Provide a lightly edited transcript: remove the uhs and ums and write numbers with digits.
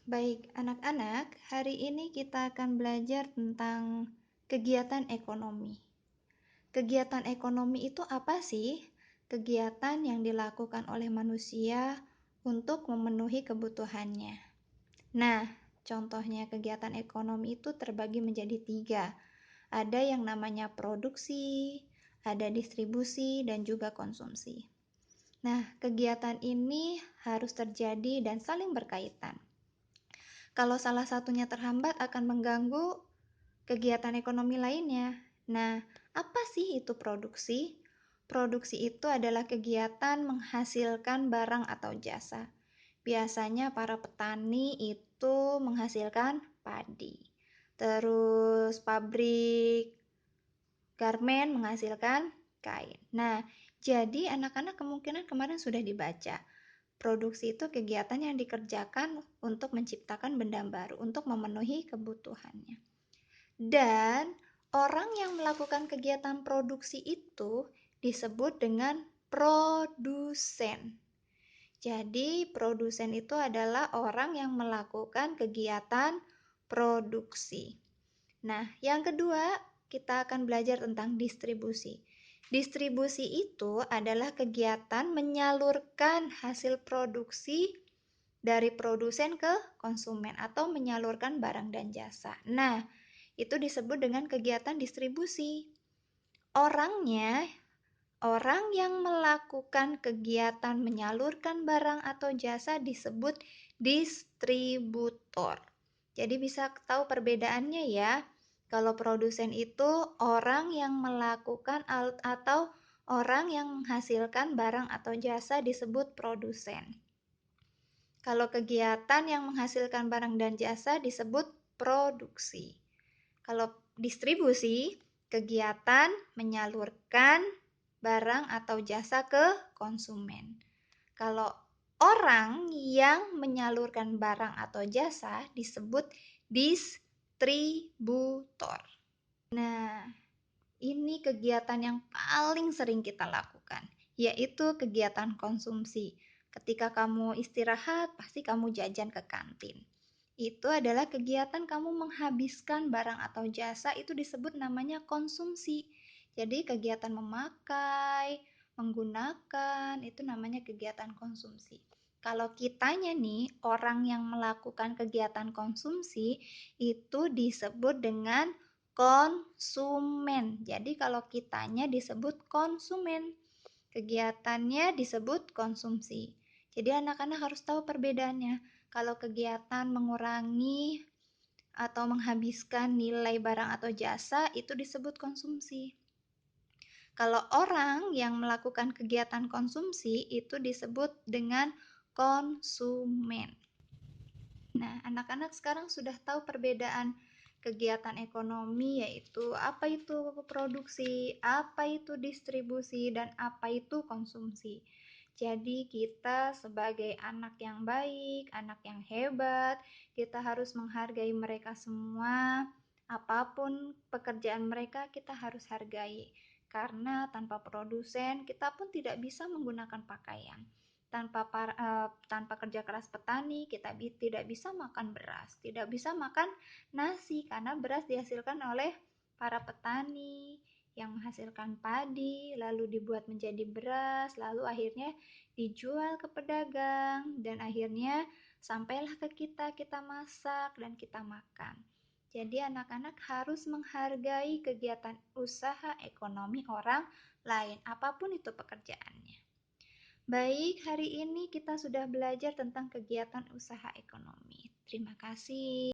Baik, anak-anak, hari ini kita akan belajar tentang kegiatan ekonomi. Kegiatan ekonomi itu apa sih? Kegiatan yang dilakukan oleh manusia untuk memenuhi kebutuhannya. Nah, contohnya kegiatan ekonomi itu terbagi menjadi 3. Ada yang namanya produksi, ada distribusi, dan juga konsumsi. Nah, kegiatan ini harus terjadi dan saling berkaitan. Kalau salah satunya terhambat akan mengganggu kegiatan ekonomi lainnya. Nah, apa sih itu produksi? Produksi itu adalah kegiatan menghasilkan barang atau jasa. Biasanya para petani itu menghasilkan padi. Terus pabrik garmen menghasilkan kain. Nah, jadi anak-anak kemungkinan kemarin sudah dibaca. Produksi itu kegiatan yang dikerjakan untuk menciptakan benda baru, untuk memenuhi kebutuhannya. Dan orang yang melakukan kegiatan produksi itu disebut dengan produsen. Jadi, produsen itu adalah orang yang melakukan kegiatan produksi. Nah, yang kedua, kita akan belajar tentang distribusi. Distribusi itu adalah kegiatan menyalurkan hasil produksi dari produsen ke konsumen atau menyalurkan barang dan jasa. Nah, itu disebut dengan kegiatan distribusi. Orang yang melakukan kegiatan menyalurkan barang atau jasa disebut distributor. Jadi bisa tahu perbedaannya ya. Kalau produsen itu orang yang melakukan atau orang yang menghasilkan barang atau jasa disebut produsen. Kalau kegiatan yang menghasilkan barang dan jasa disebut produksi. Kalau distribusi, kegiatan menyalurkan barang atau jasa ke konsumen. Kalau orang yang menyalurkan barang atau jasa disebut distributor. Nah, ini kegiatan yang paling sering kita lakukan, yaitu kegiatan konsumsi. Ketika kamu istirahat, pasti kamu jajan ke kantin. Itu adalah kegiatan kamu menghabiskan barang atau jasa, itu disebut namanya konsumsi. Jadi kegiatan memakai, menggunakan, itu namanya kegiatan konsumsi. Kalau kitanya nih, orang yang melakukan kegiatan konsumsi, itu disebut dengan konsumen. Jadi kalau kitanya disebut konsumen, kegiatannya disebut konsumsi. Jadi anak-anak harus tahu perbedaannya. Kalau kegiatan mengurangi atau menghabiskan nilai barang atau jasa itu disebut konsumsi. Kalau orang yang melakukan kegiatan konsumsi itu disebut dengan konsumen. Nah, anak-anak sekarang sudah tahu perbedaan kegiatan ekonomi, yaitu apa itu produksi, apa itu distribusi, dan apa itu konsumsi. Jadi kita sebagai anak yang baik, anak yang hebat, kita harus menghargai mereka semua. Apapun pekerjaan mereka kita harus hargai. Karena tanpa produsen kita pun tidak bisa menggunakan pakaian. Tanpa kerja keras petani, kita tidak bisa makan beras, tidak bisa makan nasi, karena beras dihasilkan oleh para petani yang menghasilkan padi, lalu dibuat menjadi beras, lalu akhirnya dijual ke pedagang, dan akhirnya sampailah ke kita, kita masak dan kita makan. Jadi anak-anak harus menghargai kegiatan usaha ekonomi orang lain, apapun itu pekerjaannya. Baik, hari ini kita sudah belajar tentang kegiatan usaha ekonomi. Terima kasih.